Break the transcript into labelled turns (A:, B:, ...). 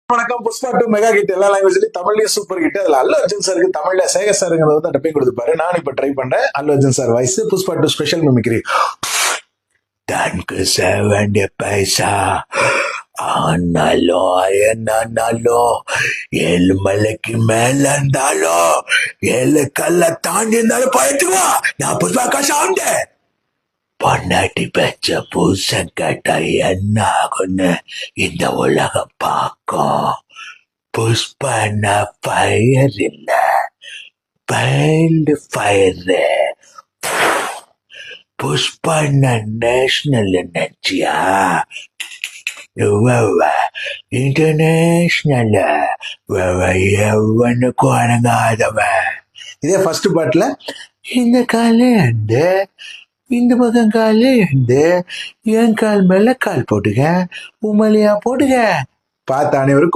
A: வணக்கம். Pushpa 2 mega hit எல்லா லாங்குவேஜ்லயும் தமிழ்லயும் super hit. அதுல அல்லு அர்ஜுன் சாருக்கு தமிழ்ல சேகர் சாருங்கிறது வந்து டப்பிங் கொடுத்துப்பாரு. நான் இப்ப ட்ரை பண்றேன். Allu Arjun sir voice Pushpa 2 special mimicry. தனக்கு வேண்டிய பைசா ஆனாலும் என்னாலும் 7 மலைக்கு மேல இருந்தாலும் 7 கல்ல தாண்டி இருந்தாலும் போயிட்டுவா. நான் புஷ்பாக்கா சவுண்டு பொன்னாட்டி பெற்ற பூசம் கேட்டா என்ன ஆகுன்னு இந்த உலகம் பார்க்கும். புஷ்பா ஃபயர் இல்ல, வைல்டு ஃபயர். புஷ்பா நேஷனல் நினைச்சியா? இன்டர்நேஷனல் எவனுக்கும் அடங்காதவன். இதே ஃபர்ஸ்ட் பாட்டுல இந்த காலே அந்த இந்த பக்கம் காலே இந்த என் கால் மேல கால் போட்டுக்க, உமலியா போட்டுக்க. பார்த்த அனைவருக்கும்